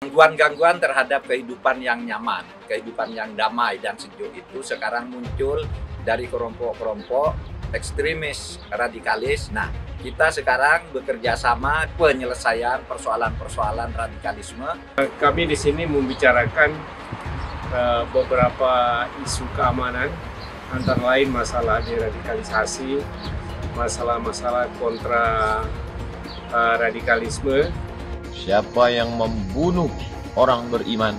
Gangguan-gangguan terhadap kehidupan yang nyaman, kehidupan yang damai dan sejuk itu sekarang muncul dari kelompok-kelompok ekstremis, radikalis. Nah, kita sekarang bekerja sama penyelesaian persoalan-persoalan radikalisme. Kami di sini membicarakan beberapa isu keamanan, antara lain masalah deradikalisasi, masalah-masalah kontra radikalisme. Siapa yang membunuh orang beriman,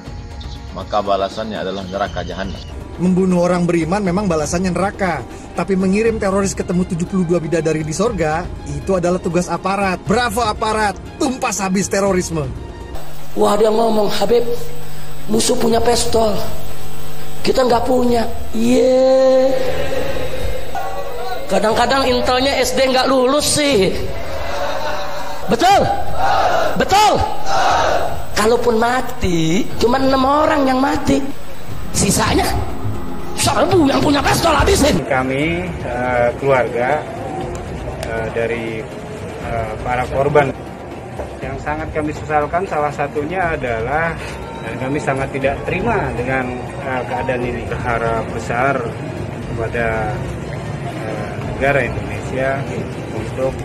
maka balasannya adalah neraka jahanam. Membunuh orang beriman memang balasannya neraka, tapi mengirim teroris ketemu 72 bidadari di sorga, itu adalah tugas aparat. Bravo aparat, tumpas habis terorisme. Wah, dia ngomong, Habib, musuh punya pistol, kita nggak punya. Kadang-kadang intelnya SD nggak lulus sih. Betul? Betul? Kalaupun mati, cuma 6 orang yang mati. Sisanya serbu yang punya pistol habisin. Kami keluarga dari para korban, yang sangat kami sesalkan salah satunya adalah kami sangat tidak terima dengan keadaan ini. Berharap besar kepada negara Indonesia untuk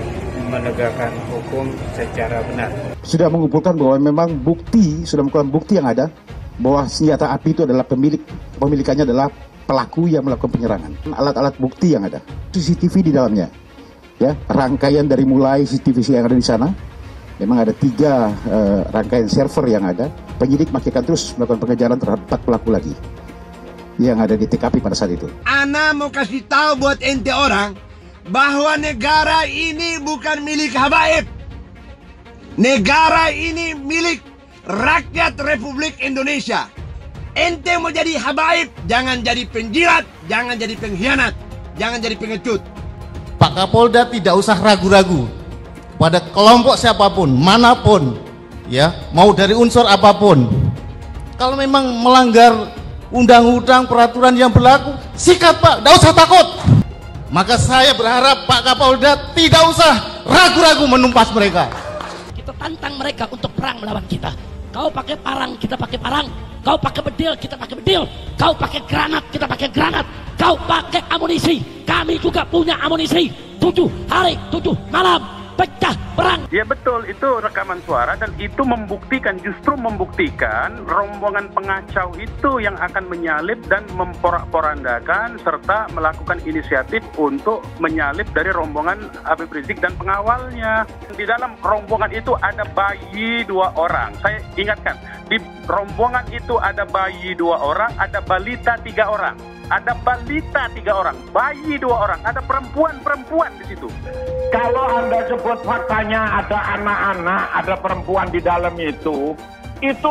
menegakkan hukum secara benar. Sudah mengumpulkan bahwa memang sudah mengumpulkan bukti yang ada bahwa senjata api itu adalah pemilikannya adalah pelaku yang melakukan penyerangan. Alat-alat bukti yang ada, CCTV di dalamnya, ya, rangkaian dari mulai CCTV yang ada di sana. Memang ada 3 rangkaian server yang ada. Penyidik masih akan terus melakukan pengejaran terhadap 4 pelaku lagi yang ada di TKP pada saat itu. Ana mau kasih tahu buat ente orang bahwa negara ini bukan milik habaib. Negara ini milik rakyat Republik Indonesia. Ente mau jadi habaib, jangan jadi penjilat, jangan jadi pengkhianat, jangan jadi pengecut. Pak Kapolda tidak usah ragu-ragu pada kelompok siapapun, manapun, ya, mau dari unsur apapun. Kalau memang melanggar undang-undang, peraturan yang berlaku, sikat Pak, tidak usah takut. Maka saya berharap Pak Kapolda tidak usah ragu-ragu menumpas mereka. Kita tantang mereka untuk perang melawan kita. Kau pakai parang, kita pakai parang. Kau pakai bedil, kita pakai bedil. Kau pakai granat, kita pakai granat. Kau pakai amunisi, kami juga punya amunisi. 7 hari, 7 malam, pecah perang. Ya betul, itu rekaman suara dan itu justru membuktikan rombongan pengacau itu yang akan menyalip dan memporak-porandakan serta melakukan inisiatif untuk menyalip dari rombongan Habib Rizik dan pengawalnya. Di dalam rombongan itu ada bayi 2 orang. Saya ingatkan, di rombongan itu ada bayi 2 orang, ada balita 3 orang. Ada balita 3 orang, bayi 2 orang, ada perempuan di situ. Kalau Anda sebut faktanya ada anak-anak, ada perempuan di dalam itu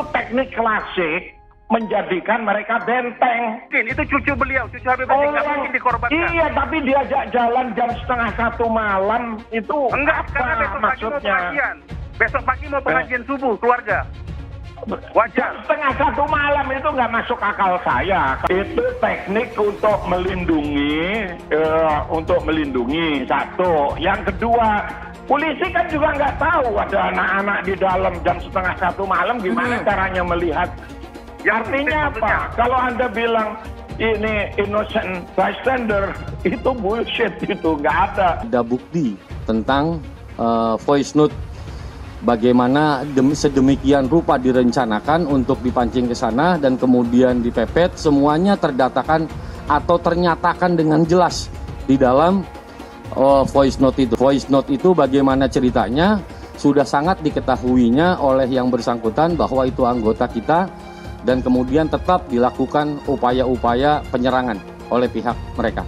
teknik klasik menjadikan mereka benteng. Itu cucu beliau, cucu Habib Rizik, nggak mungkin dikorbankan. Iya, tapi diajak jalan jam 1:30 malam itu enggak, apa karena besok pagi mau pengajian. Besok pagi mau pengajian subuh keluarga. Wajar. 1:30 malam itu nggak masuk akal saya. Itu teknik untuk melindungi, satu. Yang kedua, polisi kan juga nggak tahu ada anak-anak di dalam jam 1:30 malam, gimana caranya melihat. Artinya apa? Kalau Anda bilang ini innocent bystander, itu bullshit, itu nggak ada. Ada bukti tentang voice note. Bagaimana sedemikian rupa direncanakan untuk dipancing ke sana dan kemudian dipepet, semuanya terdatakan atau ternyatakan dengan jelas di dalam voice note itu. Voice note itu bagaimana ceritanya sudah sangat diketahuinya oleh yang bersangkutan bahwa itu anggota kita dan kemudian tetap dilakukan upaya-upaya penyerangan oleh pihak mereka.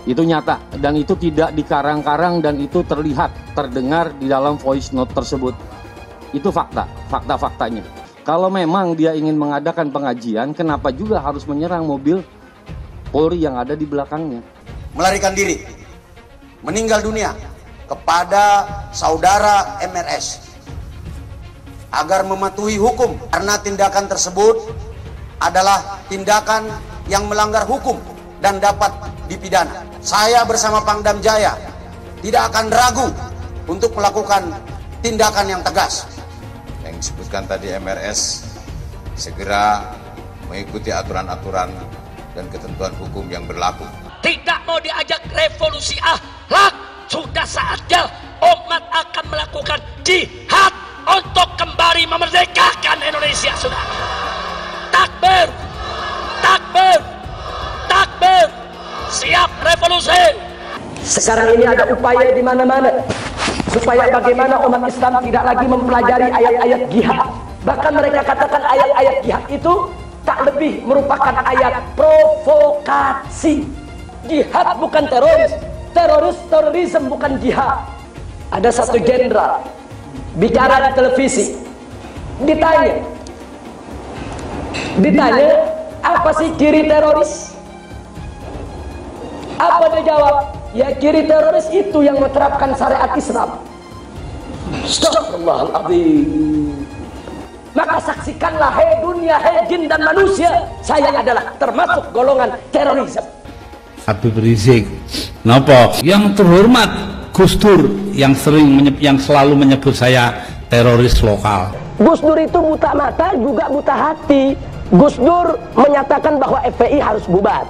Itu nyata dan itu tidak dikarang-karang dan itu terdengar di dalam voice note tersebut. Itu fakta-faktanya. Kalau memang dia ingin mengadakan pengajian, kenapa juga harus menyerang mobil Polri yang ada di belakangnya? Melarikan diri, meninggal dunia kepada saudara MRS agar mematuhi hukum karena tindakan tersebut adalah tindakan yang melanggar hukum dan dapat dipidana. Saya bersama Pangdam Jaya tidak akan ragu untuk melakukan tindakan yang tegas. disebutkan tadi MRS segera mengikuti aturan-aturan dan ketentuan hukum yang berlaku. Tidak mau diajak revolusi akhlak, sudah saatnya umat akan melakukan jihad untuk kembali memerdekakan Indonesia, saudara. Takbir, takbir, takbir, siap revolusi. Sekarang ini ada upaya di mana-mana supaya bagaimana umat Islam tidak lagi mempelajari ayat-ayat jihad. Bahkan mereka katakan ayat-ayat jihad itu tak lebih merupakan ayat provokasi. Jihad bukan teroris, terorisme bukan jihad. Ada satu jenderal bicara di televisi, ditanya apa sih ciri teroris? Apa dia jawab? Ya, ciri teroris itu yang menerapkan syariat Islam. Astagfirullahaladzim. Maka saksikanlah, hei dunia, hei jin dan manusia, saya adalah termasuk golongan teroris. Habib Rizik, napa? Yang terhormat Gus Dur yang selalu menyebut saya teroris lokal. Gus Dur itu buta mata juga buta hati. Gus Dur menyatakan bahwa FPI harus bubar.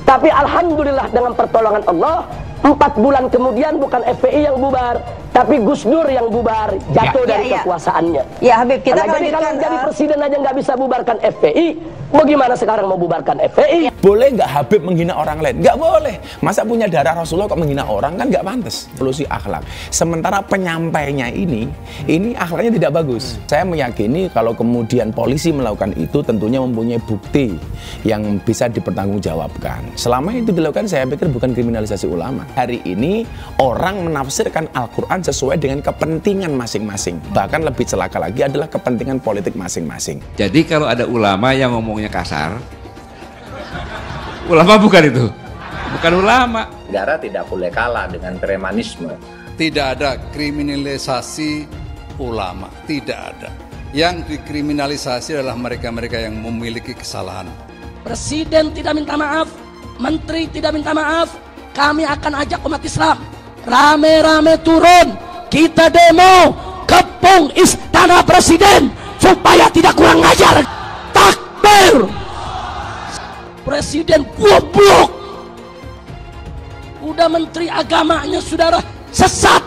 Tapi alhamdulillah dengan pertolongan Allah, 4 bulan kemudian bukan FPI yang bubar, tapi Gus Dur yang bubar, jatuh dari kekuasaannya. Ya Habib, kita kalau jadi presiden aja nggak bisa bubarkan FPI, bagaimana sekarang mau bubarkan FPI? Boleh nggak Habib menghina orang lain? Nggak boleh. Masa punya darah Rasulullah kok menghina orang, kan nggak pantas. Revolusi akhlak. Sementara penyampainya ini akhlaknya tidak bagus. Saya meyakini kalau kemudian polisi melakukan itu tentunya mempunyai bukti yang bisa dipertanggungjawabkan. Selama itu dilakukan, saya pikir bukan kriminalisasi ulama. Hari ini orang menafsirkan Al-Quran sesuai dengan kepentingan masing-masing. Bahkan lebih celaka lagi adalah kepentingan politik masing-masing. Jadi kalau ada ulama yang ngomongnya kasar, ulama bukan itu, bukan ulama. Negara tidak boleh kalah dengan premanisme. Tidak ada kriminalisasi ulama, tidak ada. Yang dikriminalisasi adalah mereka-mereka yang memiliki kesalahan. Presiden tidak minta maaf, menteri tidak minta maaf. Kami akan ajak umat Islam rame-rame turun, kita demo kepung istana presiden supaya tidak kurang ajar. Takbir. Presiden goblok. Udah menteri agamanya saudara sesat,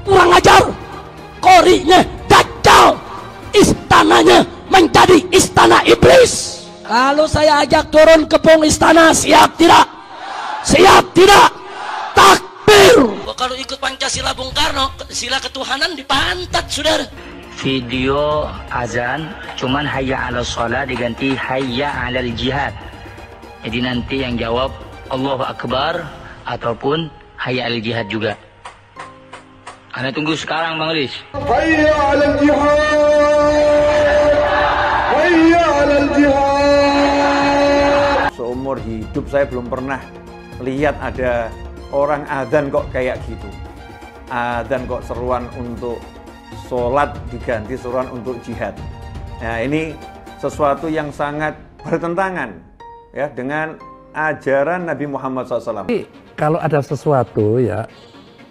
kurang ajar. Korinya dajjal, istananya menjadi istana iblis. Kalau saya ajak turun kepung istana, siap tidak? Siap tidak? Takbir. Kalau ikut Pancasila Bung Karno, sila ketuhanan dipantat, saudara. Video azan cuman hayya 'ala shalah diganti hayya 'alal jihad. Jadi nanti yang jawab Allahu Akbar ataupun hayya 'alal jihad juga. Anda tunggu sekarang Bang Riz. Hayya 'alal jihad. Hayya 'alal jihad. Seumur hidup saya belum pernah lihat ada orang adzan kok kayak gitu. Adzan kok seruan untuk sholat diganti seruan untuk jihad. Nah, ini sesuatu yang sangat bertentangan ya dengan ajaran Nabi Muhammad SAW. Kalau ada sesuatu ya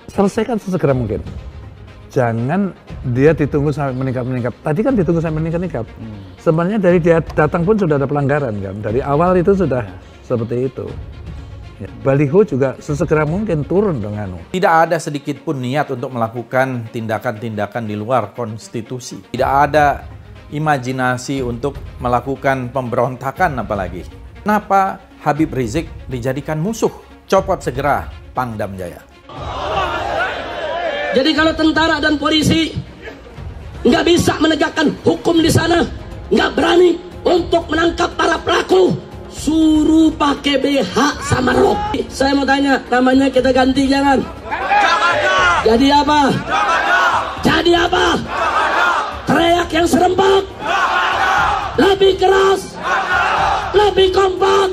selesaikan sesegera mungkin. Jangan dia ditunggu sampai meningkat. Tadi kan ditunggu sampai meningkat. Sebenarnya dari dia datang pun sudah ada pelanggaran kan. Dari awal itu sudah seperti itu. Ya, baliho juga sesegera mungkin turun dengan. Tidak ada sedikit pun niat untuk melakukan tindakan-tindakan di luar konstitusi. Tidak ada imajinasi untuk melakukan pemberontakan apalagi. Kenapa Habib Rizik dijadikan musuh? Copot segera Pangdam Jaya. Jadi kalau tentara dan polisi nggak bisa menegakkan hukum di sana, nggak berani untuk menangkap para pelaku, suruh pakai BH sama rok. Saya mau tanya, namanya kita ganti jangan? Jadi apa? Jadi apa? Teriak yang serempak, lebih keras, lebih kompak.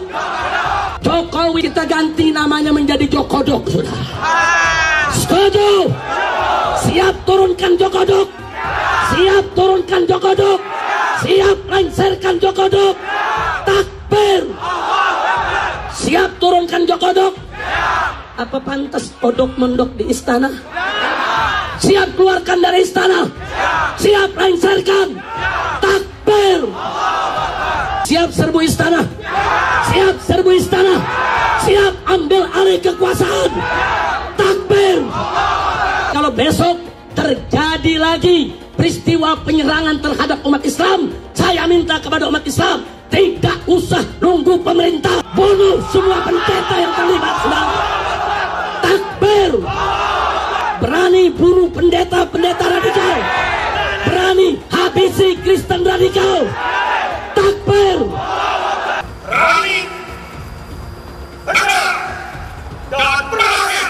Jokowi kita ganti namanya menjadi Jokodok, sudah. Setuju? Siap turunkan Jokodok. Siap turunkan Jokodok. Siap lengserkan Jokodok. Takbir. Siap turunkan Jokodok. Apa pantas odok mondok di istana? Siap keluarkan dari istana. Siap lengserkan? Takbir. Siap serbu istana? Siap serbu istana? Siap ambil alih kekuasaan? Takbir. Kalau besok terjadi lagi peristiwa penyerangan terhadap umat Islam, saya minta kepada umat Islam, tidak usah nunggu pemerintah, bunuh semua pendeta yang terlibat, saudara. Takbir. Berani bunuh pendeta-pendeta radikal, berani habisi Kristen radikal. Takbir. Berani, benar, dan berani.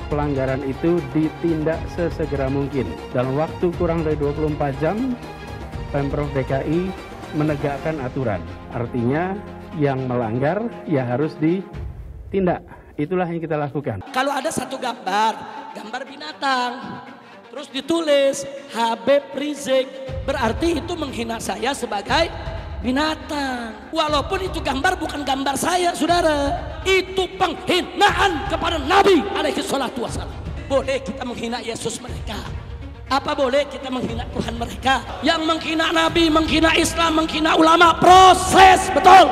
Pelanggaran itu ditindak sesegera mungkin. Dalam waktu kurang dari 24 jam, Pemprov DKI menegakkan aturan. Artinya yang melanggar ya harus ditindak. Itulah yang kita lakukan. Kalau ada satu gambar binatang, terus ditulis Habib Rizik, berarti itu menghina saya sebagai binatang. Walaupun itu gambar bukan gambar saya, saudara. Itu penghinaan kepada Nabi alaihi salatu wassalam. Boleh kita menghina Yesus mereka? Apa boleh kita menghina Tuhan mereka? Yang menghina Nabi, menghina Islam, menghina ulama, proses, betul.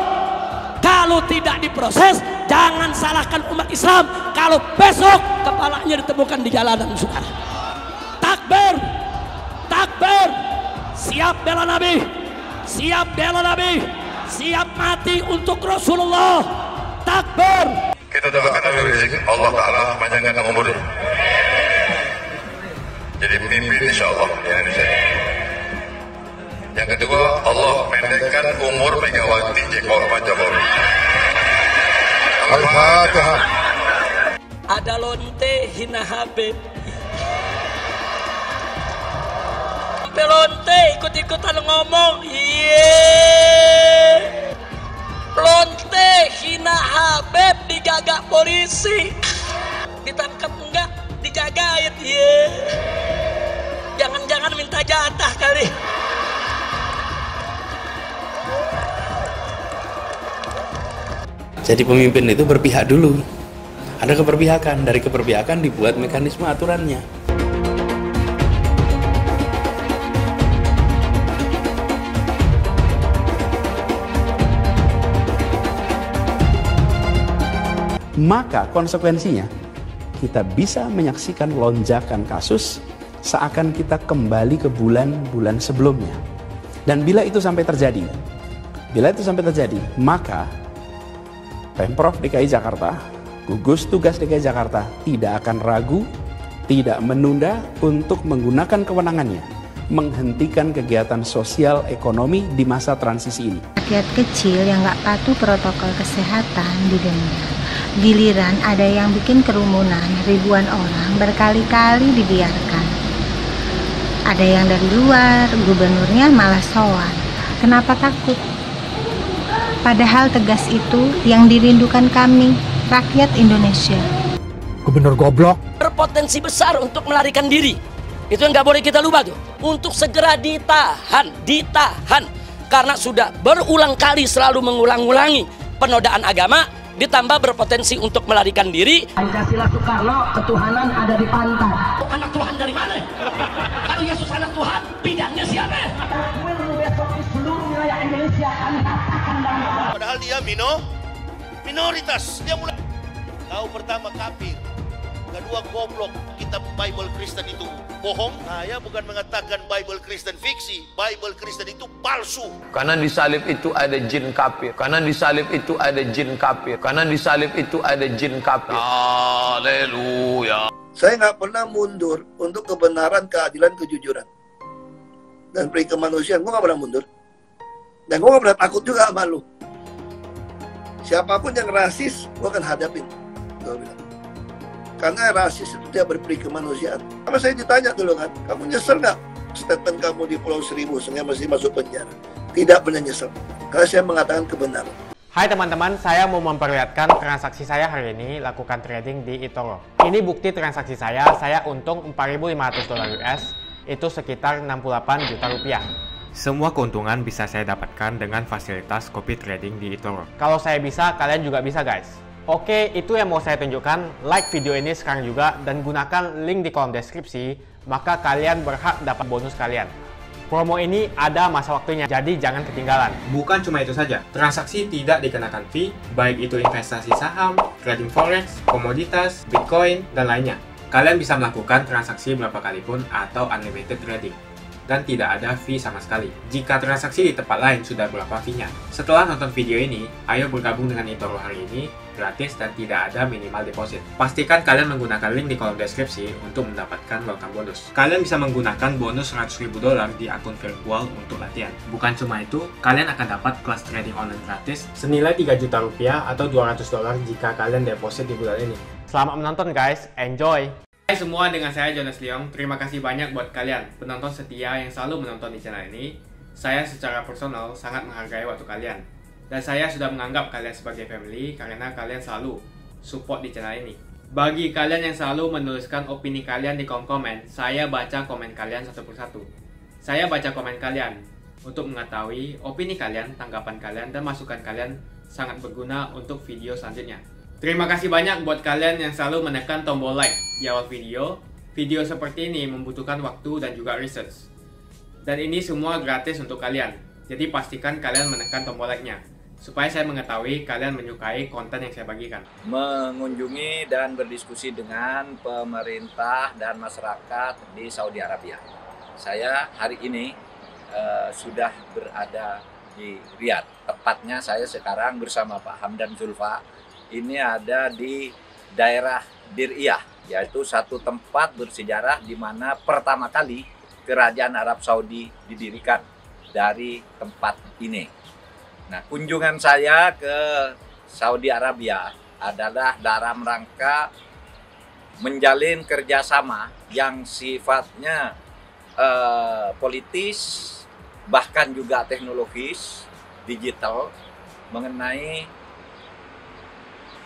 Kalau tidak diproses, jangan salahkan umat Islam kalau besok kepalanya ditemukan di jalanan, saudara. Takbir. Takbir. Siap bela Nabi. Siap bela Nabi, siap mati untuk Rasulullah. Takbir. Kita doakan Habib Rizik, Allah Ta'ala panjangkan umur, jadi pemimpin insya Allah di Indonesia. Yang kedua, Allah pendekkan umur Megawati Pak Jokowi. Al-Fatihah. Ada lonte hina Habib. Lonte ikut-ikutan ngomong, lonte hina Habib digagak polisi, ditangkap enggak, dijagain, jangan-jangan minta jatah kali. Jadi pemimpin itu berpihak dulu. Ada keberpihakan, dari keberpihakan dibuat mekanisme aturannya. Maka konsekuensinya kita bisa menyaksikan lonjakan kasus seakan kita kembali ke bulan-bulan sebelumnya. Dan bila itu sampai terjadi, maka Pemprov DKI Jakarta, gugus tugas DKI Jakarta tidak akan ragu, tidak menunda untuk menggunakan kewenangannya menghentikan kegiatan sosial ekonomi di masa transisi ini. Rakyat kecil yang nggak patuh protokol kesehatan didenda. Giliran ada yang bikin kerumunan ribuan orang berkali-kali dibiarkan. Ada yang dari luar, gubernurnya malah sowan. Kenapa takut? Padahal tegas itu yang dirindukan kami, rakyat Indonesia. Gubernur goblok. Berpotensi besar untuk melarikan diri. Itu yang nggak boleh kita lupa tuh. Untuk segera ditahan. Karena sudah berulang kali selalu mengulang-ulangi penodaan agama, ditambah berpotensi untuk melarikan diri. Pancasila Soekarno, ketuhanan ada di pantat. Anak Tuhan dari mana? Kalau Yesus anak Tuhan, bidangnya siapa? Besok di seluruh wilayah Indonesia kami katakan dalam. Padahal dia minoritas. Dia mulai tahu pertama kafir, kedua goblok. Kitab Bible Kristen itu bohong. Saya bukan mengatakan Bible Kristen fiksi. Bible Kristen itu palsu. Karena di salib itu ada jin kafir. Karena di salib itu ada jin kafir. Karena di salib itu ada jin kafir. Haleluya. Saya nggak pernah mundur untuk kebenaran, keadilan, kejujuran, dan peri kemanusiaan. Gue nggak pernah mundur. Dan gue nggak pernah takut juga sama lu. Siapapun yang rasis, gue akan hadapin. Gue bilang. Karena rasis itu dia berperi kemanusiaan. Sama saya ditanya dulu kan, kamu nyesel nggak statement kamu di Pulau Seribu sehingga masih masuk penjara? Tidak pernah nyesel, karena saya mengatakan kebenaran. Hai teman-teman, saya mau memperlihatkan transaksi saya hari ini lakukan trading di eToro. Ini bukti transaksi saya untung $4.500 US, itu sekitar 68 juta rupiah. Semua keuntungan bisa saya dapatkan dengan fasilitas copy trading di eToro. Kalau saya bisa, kalian juga bisa guys. Oke, itu yang mau saya tunjukkan. Like video ini sekarang juga dan gunakan link di kolom deskripsi, maka kalian berhak dapat bonus kalian. Promo ini ada masa waktunya, jadi jangan ketinggalan. Bukan cuma itu saja, transaksi tidak dikenakan fee, baik itu investasi saham, trading forex, komoditas, bitcoin, dan lainnya. Kalian bisa melakukan transaksi berapa kali pun atau unlimited trading. Dan tidak ada fee sama sekali. Jika transaksi di tempat lain sudah berapa fee-nya. Setelah nonton video ini, ayo bergabung dengan eToro hari ini, gratis dan tidak ada minimal deposit. Pastikan kalian menggunakan link di kolom deskripsi untuk mendapatkan welcome bonus. Kalian bisa menggunakan bonus $100.000 di akun virtual untuk latihan. Bukan cuma itu, kalian akan dapat kelas trading online gratis senilai Rp3 juta atau $200 jika kalian deposit di bulan ini. Selamat menonton guys, enjoy! Hai semua, dengan saya Jonas Leong. Terima kasih banyak buat kalian penonton setia yang selalu menonton di channel ini. Saya secara personal sangat menghargai waktu kalian. Dan saya sudah menganggap kalian sebagai family karena kalian selalu support di channel ini. Bagi kalian yang selalu menuliskan opini kalian di kolom komen, saya baca komen kalian satu persatu. Saya baca komen kalian untuk mengetahui opini kalian, tanggapan kalian, dan masukan kalian sangat berguna untuk video selanjutnya. Terima kasih banyak buat kalian yang selalu menekan tombol like di awal video. Video seperti ini membutuhkan waktu dan juga research. Dan ini semua gratis untuk kalian. Jadi pastikan kalian menekan tombol like-nya, supaya saya mengetahui kalian menyukai konten yang saya bagikan. Mengunjungi dan berdiskusi dengan pemerintah dan masyarakat di Saudi Arabia. Saya hari ini sudah berada di Riyadh. Tepatnya saya sekarang bersama Pak Hamdan Zulfa. Ini ada di daerah Diriyah, yaitu satu tempat bersejarah di mana pertama kali kerajaan Arab Saudi didirikan dari tempat ini. Nah, kunjungan saya ke Saudi Arabia adalah dalam rangka menjalin kerjasama yang sifatnya politis, bahkan juga teknologis, digital, mengenai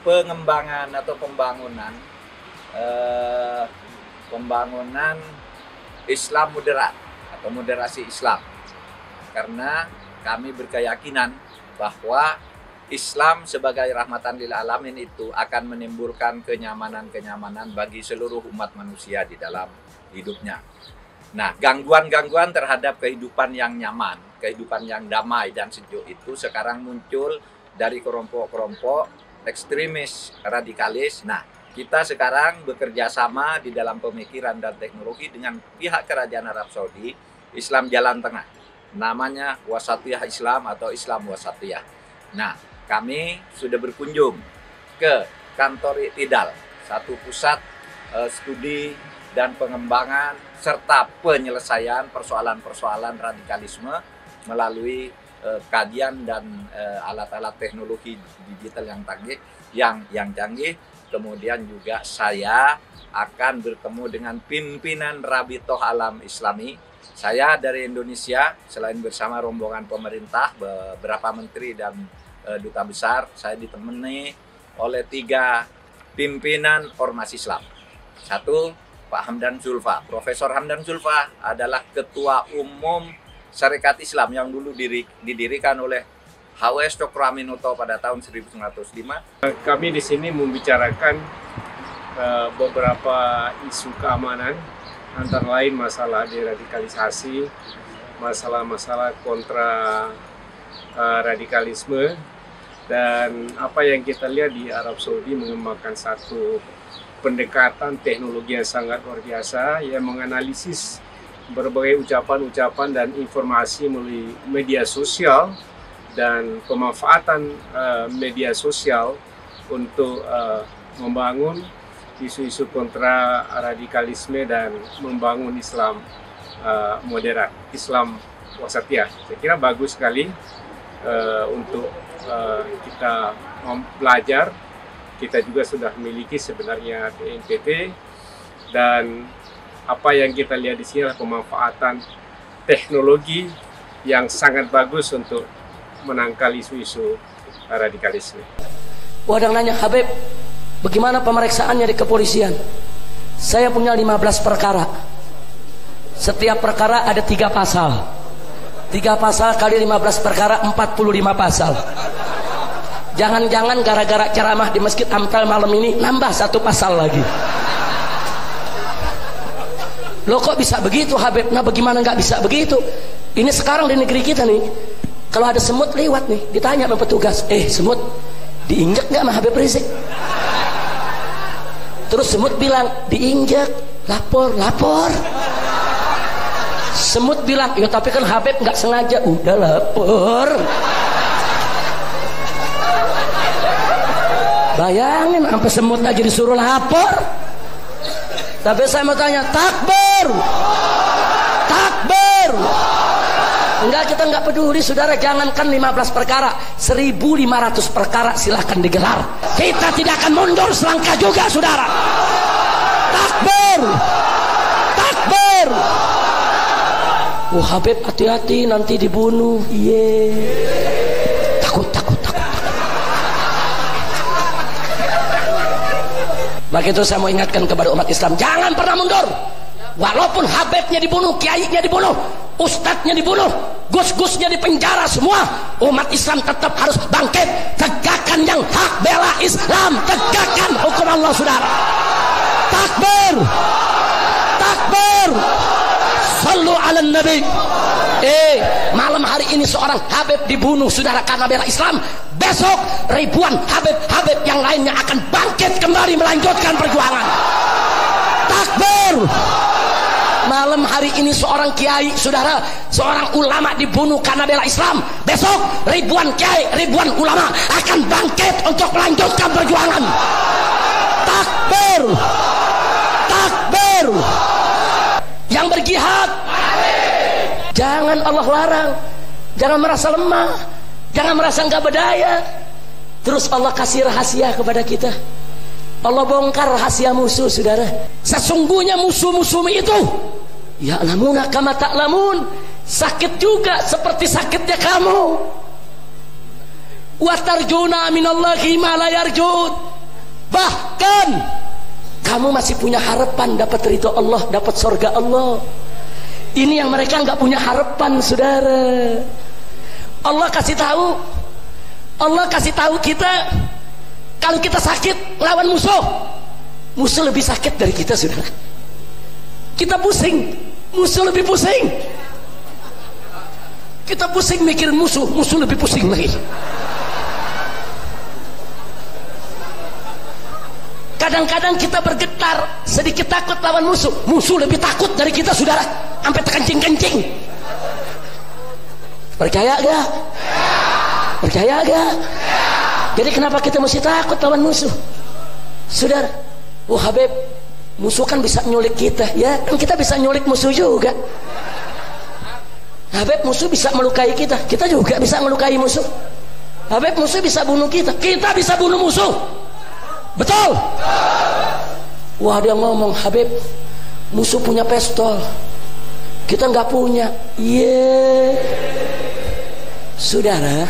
pengembangan atau pembangunan Islam moderat atau moderasi Islam. Karena kami berkeyakinan bahwa Islam sebagai rahmatan lil alamin itu akan menimbulkan kenyamanan-kenyamanan bagi seluruh umat manusia di dalam hidupnya. Nah, gangguan-gangguan terhadap kehidupan yang nyaman, kehidupan yang damai dan sejuk itu sekarang muncul dari kelompok-kelompok ekstremis, radikalis. Nah, kita sekarang bekerja sama di dalam pemikiran dan teknologi dengan pihak kerajaan Arab Saudi, Islam Jalan Tengah. Namanya Wasatiyah Islam atau Islam Wasatiyah. Nah, kami sudah berkunjung ke kantor Iktidal, satu pusat studi dan pengembangan serta penyelesaian persoalan-persoalan radikalisme melalui kajian dan alat-alat teknologi digital yang canggih. Kemudian juga saya akan bertemu dengan pimpinan Rabitoh Alam Islami. Saya dari Indonesia, selain bersama rombongan pemerintah, beberapa menteri dan duta besar, saya ditemani oleh 3 pimpinan ormas Islam. 1, Pak Hamdan Zulfa. Profesor Hamdan Zulfa adalah Ketua Umum Syarikat Islam yang dulu didirikan oleh H.W.S. Cokroaminoto pada tahun 1905. Kami di sini membicarakan beberapa isu keamanan, antara lain masalah deradikalisasi, masalah-masalah kontra radikalisme, dan apa yang kita lihat di Arab Saudi mengembangkan satu pendekatan teknologi yang sangat luar biasa yang menganalisis berbagai ucapan-ucapan dan informasi melalui media sosial dan pemanfaatan media sosial untuk membangun isu-isu kontra radikalisme dan membangun Islam moderat, Islam wasatiyah. Saya kira bagus sekali untuk kita belajar. Kita juga sudah memiliki sebenarnya BNPT, dan apa yang kita lihat di sini adalah pemanfaatan teknologi yang sangat bagus untuk menangkal isu-isu radikalisme. Wadang nanya, Habib, bagaimana pemeriksaannya di kepolisian? Saya punya 15 perkara. Setiap perkara ada 3 pasal. 3 pasal kali 15 perkara, 45 pasal. Jangan-jangan gara-gara ceramah di Masjid Amtal malam ini nambah 1 pasal lagi. Loh kok bisa begitu Habib? Nah bagaimana nggak bisa begitu? Ini sekarang di negeri kita nih, kalau ada semut lewat nih, ditanya sama petugas, semut diinjak nggak sama Habib Rizik? Terus semut bilang, diinjak, lapor. Semut bilang, ya tapi kan Habib nggak sengaja, udah lapor. Bayangin, sampai semut aja disuruh lapor. Tapi saya mau tanya, takbir, takbir. Enggak, kita enggak peduli saudara, jangankan 15 perkara, 1.500 perkara silahkan digelar, kita tidak akan mundur selangkah juga saudara. Takbir, takbir. Habib hati-hati nanti dibunuh. Takut. Maka itu saya mau ingatkan kepada umat Islam, jangan pernah mundur. Walaupun Habibnya dibunuh, kiainya dibunuh, ustadznya dibunuh, gus-gusnya dipenjara semua, umat Islam tetap harus bangkit, tegakkan yang hak, bela Islam, tegakkan hukum Allah saudara. Takbir, takbir, sallu ala nabi. Malam hari ini seorang Habib dibunuh saudara karena bela Islam. Besok ribuan Habib yang lainnya akan bangkit kembali melanjutkan perjuangan. Takbir. Malam hari ini seorang kiai saudara, seorang ulama dibunuh karena bela Islam. Besok ribuan kiai, ribuan ulama akan bangkit untuk melanjutkan perjuangan. Takbir, takbir. Yang berjihad, jangan Allah larang, jangan merasa lemah, jangan merasa nggak berdaya. Terus Allah kasih rahasia kepada kita, Allah bongkar rahasia musuh saudara. Sesungguhnya musuh-musuhmu itu ya'lamuna kama ta'lamun, sakit juga seperti sakitnya kamu. Wa tarjuna minallahi ma la yarjun, bahkan kamu masih punya harapan dapat ridho Allah, dapat surga Allah. Ini yang mereka nggak punya harapan saudara. Allah kasih tahu kita, kalau kita sakit lawan musuh lebih sakit dari kita saudara. Kita pusing, musuh lebih pusing. Kita pusing mikirin musuh lebih pusing lagi. Kadang-kadang kita bergetar, sedikit takut lawan musuh lebih takut dari kita saudara, sampai terkencing-kencing. Percaya gak? Percaya gak? Jadi kenapa kita mesti takut lawan musuh saudara? Habib, musuh kan bisa nyulik kita, ya kan kita bisa nyulik musuh juga. Habib, musuh bisa melukai kita, kita juga bisa melukai musuh. Habib, musuh bisa bunuh kita bisa bunuh musuh. Betul? Wah, dia ngomong, Habib, musuh punya pistol, kita nggak punya. Saudara,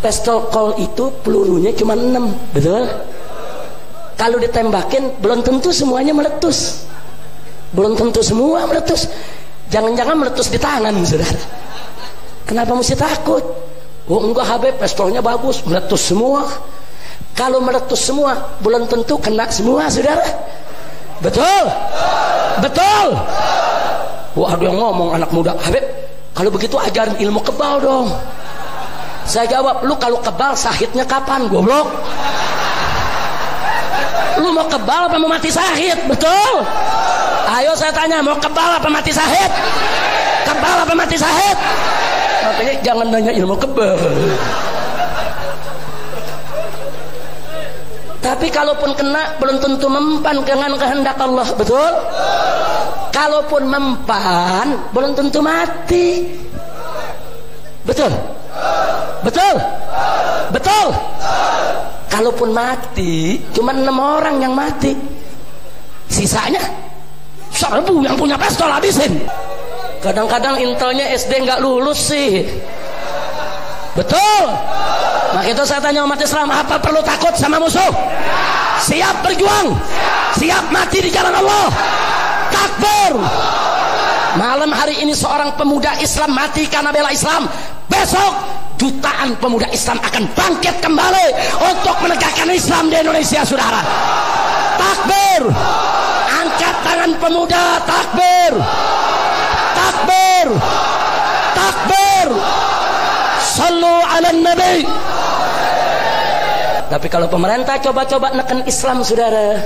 pistol Colt itu pelurunya cuma 6, betul? Kalau ditembakin belum tentu semuanya meletus, belum tentu semua meletus. Jangan-jangan meletus di tangan saudara. Kenapa mesti takut? Enggak Habib, pistolnya bagus, meletus semua. Kalau meletus semua belum tentu kena semua saudara. Betul? Betul? Wah, dia ngomong anak muda, Habib, kalau begitu ajarin ilmu kebal dong. Saya jawab, lu kalau kebal sahidnya kapan goblok? Lu mau kebal apa mau mati sahid? Betul? Ayo saya tanya, mau kebal apa mati sahid? Kebal apa mati sahid? Makanya jangan nanya ilmu kebal. Tapi kalaupun kena belum tentu mempan dengan kehendak Allah. Betul? Kalaupun mempan belum tentu mati. Betul? Betul? Betul? Kalaupun mati cuma 6 orang yang mati, sisanya 1000 yang punya pistol habisin. Kadang-kadang intelnya SD nggak lulus sih. Betul? Maka itu saya tanya umat Islam, apa perlu takut sama musuh? Siap berjuang, siap mati di jalan Allah. Takbir, Malam hari ini seorang pemuda Islam mati karena bela Islam. Besok jutaan pemuda Islam akan bangkit kembali untuk menegakkan Islam di Indonesia, saudara. Takbir. Angkat tangan pemuda, takbir. Takbir. Takbir. Sallu ala nabi. Tapi kalau pemerintah coba-coba neken Islam, saudara,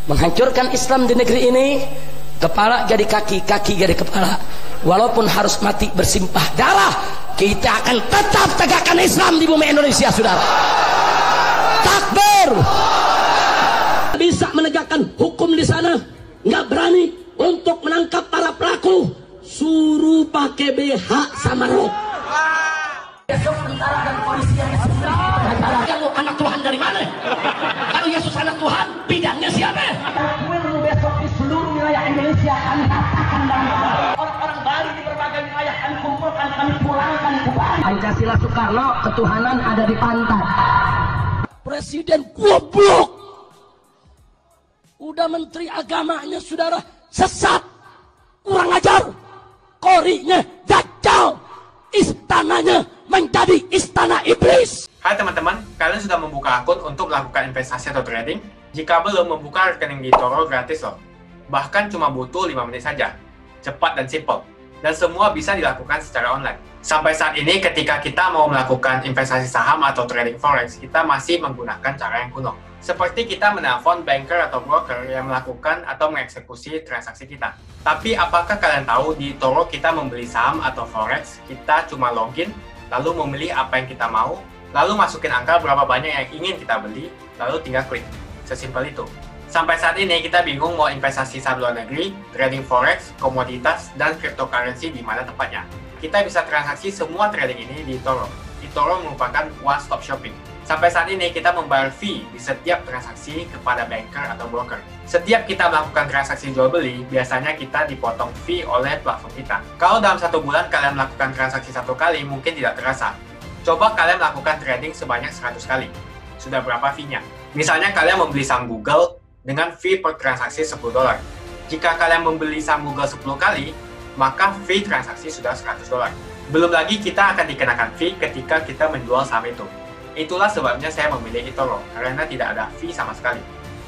menghancurkan Islam di negeri ini, kepala jadi kaki, kaki jadi kepala. Walaupun harus mati bersimpah darah, kita akan tetap tegakkan Islam di bumi Indonesia, saudara. Takbir. Bisa menegakkan hukum di sana, nggak berani untuk menangkap para pelaku, suruh pakai BH sama rok. Besok tentara dan polisi yang kalau anak Tuhan dari mana? Kalau Yesus anak Tuhan, bidangnya siapa? Takbir besok di seluruh wilayah Indonesia kami katakan dan orang-orang Bali di berbagai wilayah kami kumpulkan, kami pulangkan ke Bali. Pancasila Soekarno, ketuhanan ada di pantat. Presiden goblok. Udah menteri agamanya, saudara, sesat, kurang ajar, korinya dajjal, istananya menjadi istana iblis. Hai teman-teman, kalian sudah membuka akun untuk melakukan investasi atau trading? Jika belum, membuka rekening di eToro gratis loh. Bahkan cuma butuh 5 menit saja. Cepat dan simple. Dan semua bisa dilakukan secara online. Sampai saat ini ketika kita mau melakukan investasi saham atau trading forex, kita masih menggunakan cara yang kuno. Seperti kita menelpon banker atau broker yang melakukan atau mengeksekusi transaksi kita. Tapi apakah kalian tahu di eToro kita membeli saham atau forex, kita cuma login, lalu memilih apa yang kita mau, lalu masukin angka berapa banyak yang ingin kita beli, lalu tinggal klik. Sesimpel itu. Sampai saat ini kita bingung mau investasi saham luar negeri, trading forex, komoditas, dan cryptocurrency di mana tepatnya. Kita bisa transaksi semua trading ini di eToro. eToro merupakan one-stop shopping. Sampai saat ini kita membayar fee di setiap transaksi kepada banker atau broker. Setiap kita melakukan transaksi jual beli, biasanya kita dipotong fee oleh platform kita. Kalau dalam 1 bulan kalian melakukan transaksi 1 kali, mungkin tidak terasa. Coba kalian melakukan trading sebanyak 100 kali. Sudah berapa fee-nya? Misalnya kalian membeli saham Google dengan fee per transaksi $10. Jika kalian membeli saham Google 10 kali, maka fee transaksi sudah $100. Belum lagi kita akan dikenakan fee ketika kita menjual saham itu. Itulah sebabnya saya memilih eToro, karena tidak ada fee sama sekali.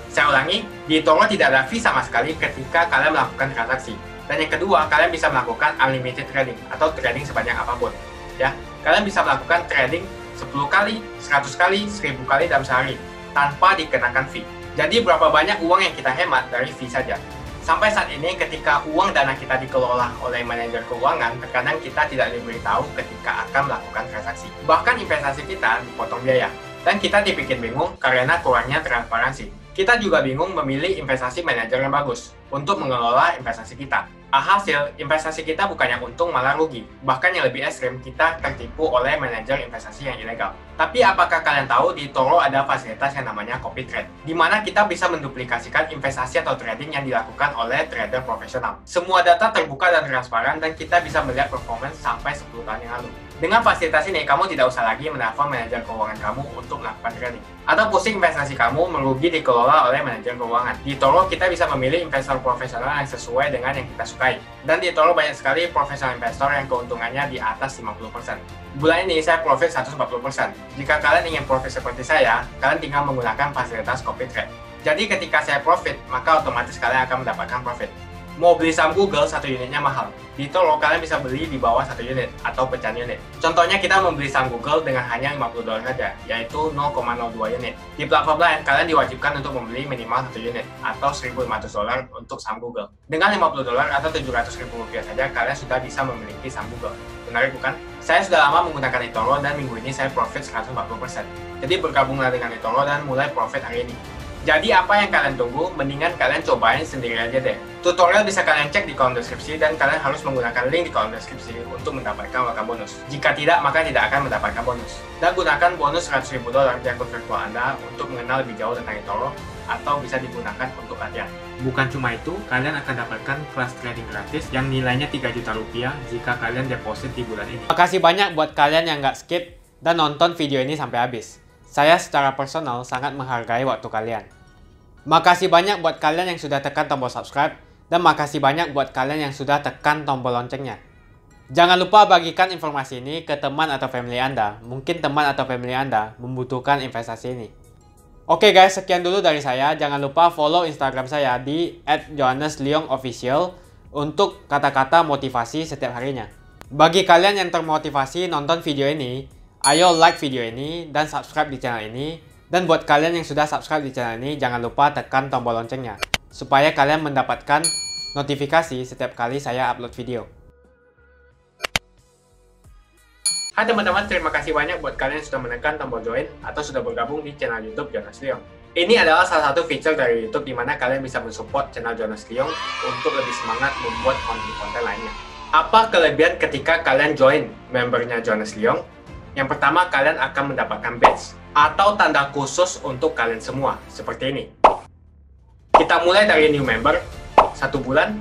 Saya ulangi, di eToro tidak ada fee sama sekali ketika kalian melakukan transaksi. Dan yang kedua, kalian bisa melakukan unlimited trading atau trading sebanyak apapun. Ya, kalian bisa melakukan trading 10 kali, 100 kali, 1000 kali dalam sehari tanpa dikenakan fee. Jadi berapa banyak uang yang kita hemat dari fee saja. Sampai saat ini ketika uang dana kita dikelola oleh manajer keuangan, terkadang kita tidak diberitahu ketika akan melakukan transaksi. Bahkan investasi kita dipotong biaya. Dan kita dibikin bingung karena kurangnya transparansi. Kita juga bingung memilih investasi manajer yang bagus untuk mengelola investasi kita. Alhasil, investasi kita bukannya untung malah rugi. Bahkan yang lebih ekstrim, kita tertipu oleh manajer investasi yang ilegal. Tapi apakah kalian tahu di eToro ada fasilitas yang namanya copy trade, di mana kita bisa menduplikasikan investasi atau trading yang dilakukan oleh trader profesional. Semua data terbuka dan transparan dan kita bisa melihat performance sampai 10 tahun yang lalu. Dengan fasilitas ini, kamu tidak usah lagi menelpon manajer keuangan kamu untuk melakukan trading. Atau pusing investasi kamu merugi dikelola oleh manajer keuangan. Di eToro, kita bisa memilih investor profesional yang sesuai dengan yang kita sukai. Dan di eToro banyak sekali profesional investor yang keuntungannya di atas 50%. Bulan ini saya profit 140%. Jika kalian ingin profit seperti saya, kalian tinggal menggunakan fasilitas copy trade. Jadi ketika saya profit, maka otomatis kalian akan mendapatkan profit. Mau beli saham Google, 1 unitnya mahal. Di eToro, kalian bisa beli di bawah 1 unit atau pecahan unit. Contohnya kita membeli saham Google dengan hanya $50 saja, yaitu 0,02 unit. Di platform lain, kalian diwajibkan untuk membeli minimal 1 unit atau $1.500 untuk saham Google. Dengan $50 atau Rp700.000 saja, kalian sudah bisa memiliki saham Google. Menarik bukan? Saya sudah lama menggunakan eToro dan minggu ini saya profit 140%. Jadi bergabunglah dengan eToro dan mulai profit hari ini. Jadi apa yang kalian tunggu, mendingan kalian cobain sendiri aja deh. Tutorial bisa kalian cek di kolom deskripsi dan kalian harus menggunakan link di kolom deskripsi untuk mendapatkan welcome bonus. Jika tidak, maka tidak akan mendapatkan bonus. Dan gunakan bonus $100.000 di akun virtual Anda untuk mengenal lebih jauh tentang eToro atau bisa digunakan untuk latihan. Bukan cuma itu, kalian akan dapatkan kelas trading gratis yang nilainya Rp3 juta jika kalian deposit di bulan ini. Makasih banyak buat kalian yang nggak skip dan nonton video ini sampai habis. Saya secara personal sangat menghargai waktu kalian. Makasih banyak buat kalian yang sudah tekan tombol subscribe Dan makasih banyak buat kalian yang sudah tekan tombol loncengnya. Jangan lupa bagikan informasi ini ke teman atau family Anda. Mungkin teman atau family Anda membutuhkan investasi ini. Oke guys, sekian dulu dari saya. Jangan lupa follow Instagram saya di @johannesleongofficial untuk kata-kata motivasi setiap harinya. Bagi kalian yang termotivasi nonton video ini, ayo like video ini dan subscribe di channel ini. Dan buat kalian yang sudah subscribe di channel ini, jangan lupa tekan tombol loncengnya supaya kalian mendapatkan notifikasi setiap kali saya upload video. Hai teman-teman, terima kasih banyak buat kalian yang sudah menekan tombol join atau sudah bergabung di channel YouTube Jonas Leong. Ini adalah salah satu feature dari YouTube di mana kalian bisa mensupport channel Jonas Leong untuk lebih semangat membuat konten-konten lainnya. Apa kelebihan ketika kalian join membernya Jonas Leong? Yang pertama, kalian akan mendapatkan badge atau tanda khusus untuk kalian semua, seperti ini. Kita mulai dari new member, 1 bulan,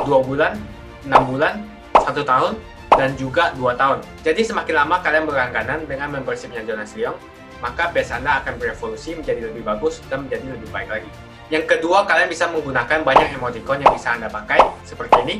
2 bulan, 6 bulan, 1 tahun, dan juga 2 tahun. Jadi semakin lama kalian berlangganan dengan membershipnya Jonas Leong, maka badge Anda akan berevolusi menjadi lebih bagus dan menjadi lebih baik lagi. Yang kedua, kalian bisa menggunakan banyak emoticon yang bisa Anda pakai, seperti ini.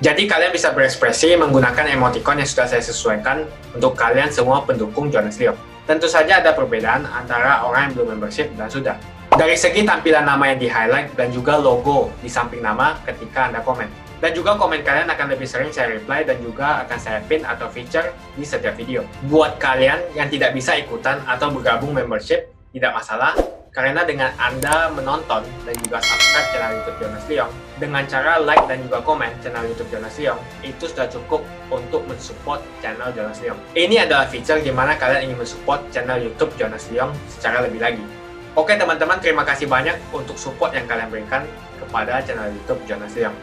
Jadi kalian bisa berekspresi menggunakan emoticon yang sudah saya sesuaikan untuk kalian semua pendukung Jonas Leong. Tentu saja ada perbedaan antara orang yang belum membership dan sudah. Dari segi tampilan nama yang di-highlight dan juga logo di samping nama ketika Anda komen. Dan juga komen kalian akan lebih sering saya reply dan juga akan saya pin atau feature di setiap video. Buat kalian yang tidak bisa ikutan atau bergabung membership, tidak masalah. Karena dengan Anda menonton dan juga subscribe channel YouTube Jonas Leong, dengan cara like dan juga komen channel YouTube Jonas Leong, itu sudah cukup untuk mensupport channel Jonas Leong. Ini adalah feature di mana kalian ingin mensupport channel YouTube Jonas Leong secara lebih lagi. Oke teman-teman, terima kasih banyak untuk support yang kalian berikan kepada channel YouTube Jonas Leong.